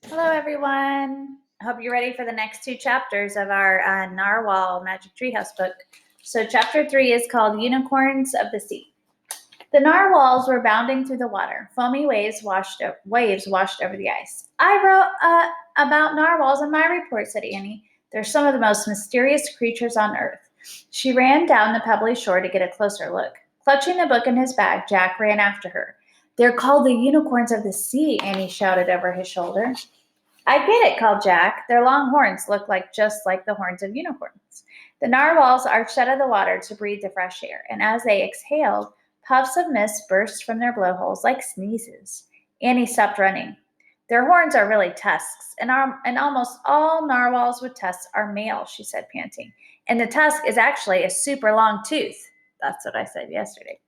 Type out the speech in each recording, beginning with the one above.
Hello, everyone. I hope you're ready for the next two chapters of our Narwhal Magic Treehouse book. So, chapter 3 is called Unicorns of the Sea. The narwhals were bounding through the water. Foamy waves washed over the ice. I wrote about narwhals in my report, said Annie. They're some of the most mysterious creatures on earth. She ran down the pebbly shore to get a closer look. Clutching the book in his bag, Jack ran after her. They're called the unicorns of the sea, Annie shouted over his shoulder. I get it, called Jack. Their long horns look just like the horns of unicorns. The narwhals arched out of the water to breathe the fresh air, and as they exhaled, puffs of mist burst from their blowholes like sneezes. Annie stopped running. Their horns are really tusks, and almost all narwhals with tusks are male, she said, panting. And the tusk is actually a super long tooth. That's what I said yesterday.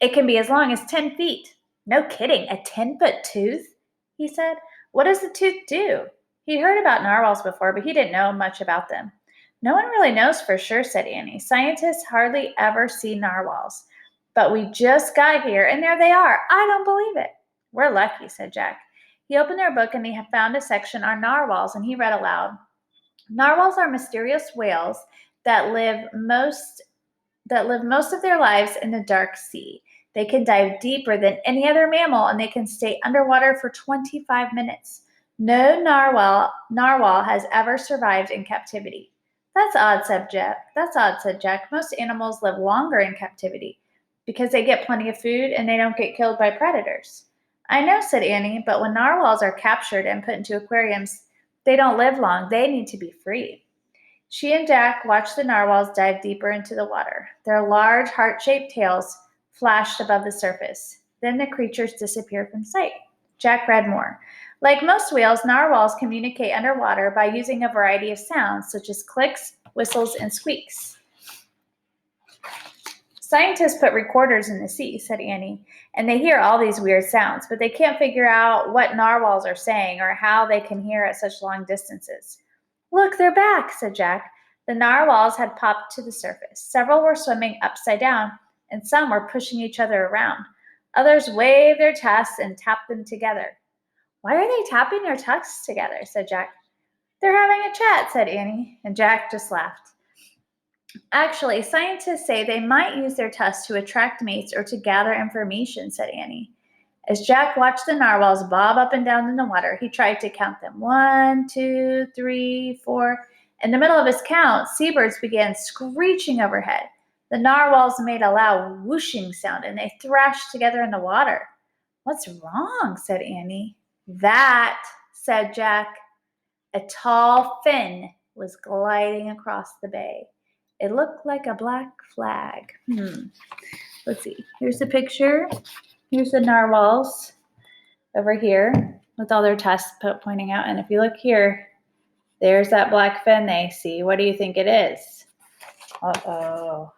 It can be as long as 10 feet. No kidding, a 10-foot tooth? He said. What does the tooth do? He'd heard about narwhals before, but he didn't know much about them. No one really knows for sure, said Annie. Scientists hardly ever see narwhals. But we just got here, and there they are. I don't believe it. We're lucky, said Jack. He opened their book, and he found a section on narwhals, and he read aloud. Narwhals are mysterious whales that live most of their lives in the dark sea. They can dive deeper than any other mammal, and they can stay underwater for 25 minutes. No narwhal has ever survived in captivity. That's odd, said Jack. Most animals live longer in captivity because they get plenty of food and they don't get killed by predators. I know, said Annie, but when narwhals are captured and put into aquariums, they don't live long. They need to be free. She and Jack watched the narwhals dive deeper into the water. Their large, heart-shaped tails flashed above the surface. Then the creatures disappeared from sight. Jack read more. Like most whales, narwhals communicate underwater by using a variety of sounds, such as clicks, whistles, and squeaks. Scientists put recorders in the sea, said Annie, and they hear all these weird sounds, but they can't figure out what narwhals are saying or how they can hear at such long distances. Look, they're back, said Jack. The narwhals had popped to the surface. Several were swimming upside down, and some were pushing each other around. Others waved their tusks and tapped them together. Why are they tapping their tusks together? Said Jack. They're having a chat, said Annie, and Jack just laughed. Actually, scientists say they might use their tusks to attract mates or to gather information, said Annie. As Jack watched the narwhals bob up and down in the water, he tried to count them. 1, 2, 3, 4. In the middle of his count, seabirds began screeching overhead. The narwhals made a loud whooshing sound, and they thrashed together in the water. What's wrong? Said Annie. That, said Jack. A tall fin was gliding across the bay. It looked like a black flag. Let's see. Here's the picture. Here's the narwhals over here with all their tusks pointing out. And if you look here, there's that black fin they see. What do you think it is? Uh-oh.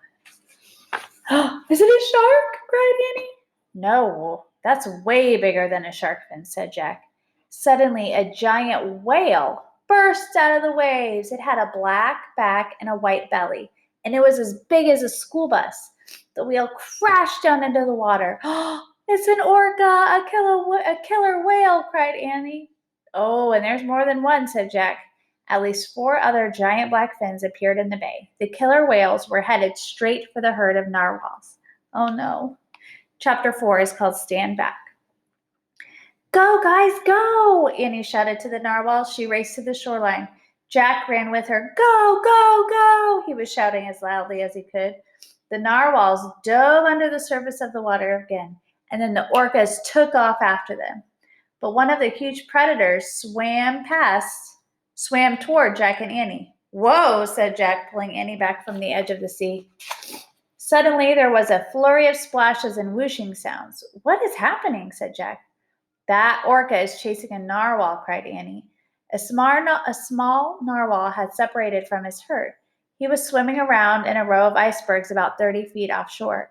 Is it a shark? Cried Annie. No, that's way bigger than a shark fin, said Jack. Suddenly, a giant whale burst out of the waves. It had a black back and a white belly, and it was as big as a school bus. The whale crashed down into the water. It's an orca, a killer whale, cried Annie. Oh, and there's more than one, said Jack. At least 4 other giant black fins appeared in the bay. The killer whales were headed straight for the herd of narwhals. Oh no. Chapter 4 is called Stand Back. Go, guys, go! Annie shouted to the narwhals. She raced to the shoreline. Jack ran with her. Go, go, go! He was shouting as loudly as he could. The narwhals dove under the surface of the water again, and then the orcas took off after them. But one of the huge predators swam toward Jack and Annie. Whoa, said Jack, pulling Annie back from the edge of the sea. Suddenly, there was a flurry of splashes and whooshing sounds. What is happening? Said Jack. That orca is chasing a narwhal, cried Annie. A small narwhal had separated from his herd. He was swimming around in a row of icebergs about 30 feet offshore.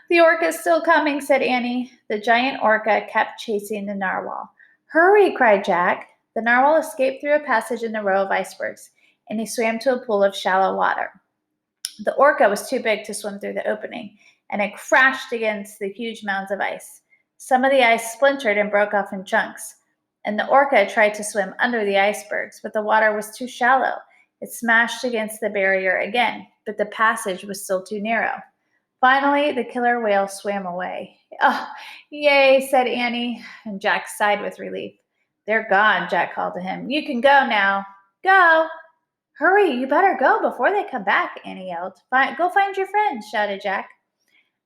The orca is still coming, said Annie. The giant orca kept chasing the narwhal. Hurry, cried Jack. The narwhal escaped through a passage in the row of icebergs, and he swam to a pool of shallow water. The orca was too big to swim through the opening, and it crashed against the huge mounds of ice. Some of the ice splintered and broke off in chunks. and the orca tried to swim under the icebergs, but the water was too shallow. It smashed against the barrier again, but the passage was still too narrow. Finally, the killer whale swam away. Oh, yay, said Annie, and Jack sighed with relief. They're gone, Jack called to him. You can go now. Go! Hurry, you better go before they come back, Annie yelled. Go find your friends, shouted Jack.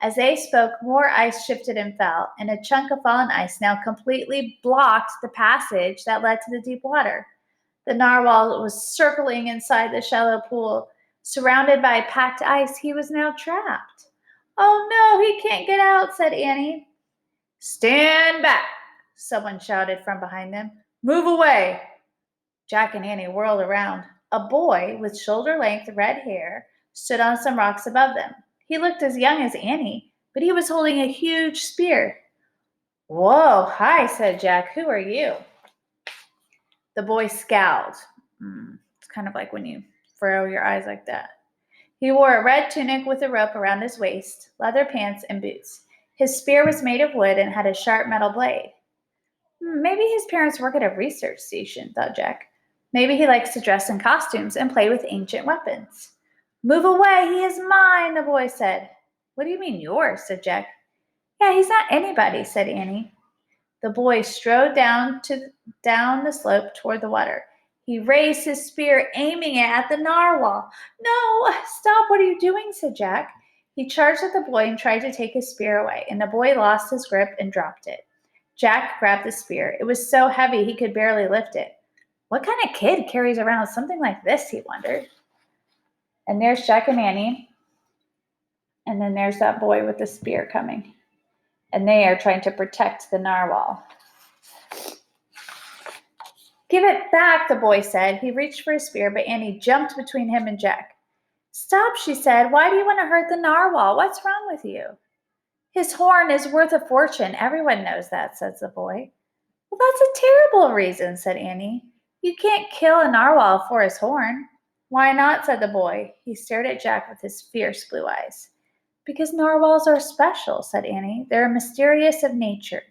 As they spoke, more ice shifted and fell, and a chunk of fallen ice now completely blocked the passage that led to the deep water. The narwhal was circling inside the shallow pool. Surrounded by packed ice, he was now trapped. Oh no, he can't get out, said Annie. Stand back, someone shouted from behind them. Move away. Jack and Annie whirled around. A boy with shoulder-length red hair stood on some rocks above them. He looked as young as Annie, but he was holding a huge spear. Whoa, hi, said Jack. Who are you? The boy scowled. It's kind of like when you furrow your eyes like that. He wore a red tunic with a rope around his waist, leather pants, and boots. His spear was made of wood and had a sharp metal blade. Maybe his parents work at a research station, thought Jack. Maybe he likes to dress in costumes and play with ancient weapons. Move away, he is mine, the boy said. What do you mean yours, said Jack. Yeah, he's not anybody, said Annie. The boy strode down the slope toward the water. He raised his spear, aiming it at the narwhal. No, stop, what are you doing, said Jack. He charged at the boy and tried to take his spear away, and the boy lost his grip and dropped it. Jack grabbed the spear. It was so heavy he could barely lift it. What kind of kid carries around something like this, he wondered. And there's Jack and Annie. And then there's that boy with the spear coming. And they are trying to protect the narwhal. Give it back, the boy said. He reached for his spear, but Annie jumped between him and Jack. Stop, she said. Why do you want to hurt the narwhal? What's wrong with you? His horn is worth a fortune. Everyone knows that, says the boy. Well, that's a terrible reason, said Annie. You can't kill a narwhal for his horn. Why not, said the boy. He stared at Jack with his fierce blue eyes. Because narwhals are special, said Annie. They're mysterious of nature.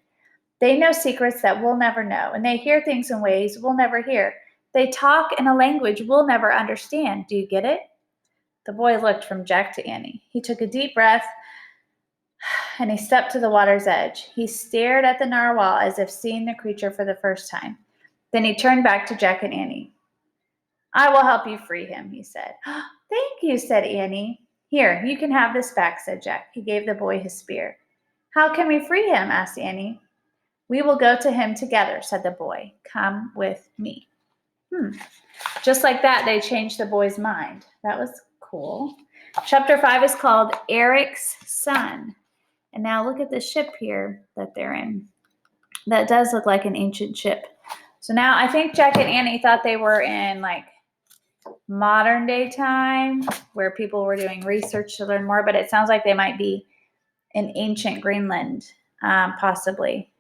They know secrets that we'll never know, and they hear things in ways we'll never hear. They talk in a language we'll never understand. Do you get it? The boy looked from Jack to Annie. He took a deep breath, and he stepped to the water's edge. He stared at the narwhal as if seeing the creature for the first time. Then he turned back to Jack and Annie. I will help you free him, he said. Thank you, said Annie. Here, you can have this back, said Jack. He gave the boy his spear. How can we free him? Asked Annie. We will go to him together, said the boy. Come with me. Just like that, they changed the boy's mind. That was cool. Chapter 5 is called Eric's Son. And now look at the ship here that they're in. That does look like an ancient ship. So now I think Jack and Annie thought they were in like modern day time where people were doing research to learn more, but it sounds like they might be in ancient Greenland, possibly.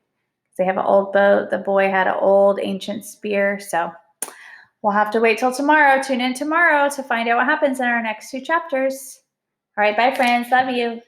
They have an old boat. The boy had an old ancient spear. So we'll have to wait till tomorrow. Tune in tomorrow to find out what happens in our next 2 chapters. All right, bye, friends. Love you.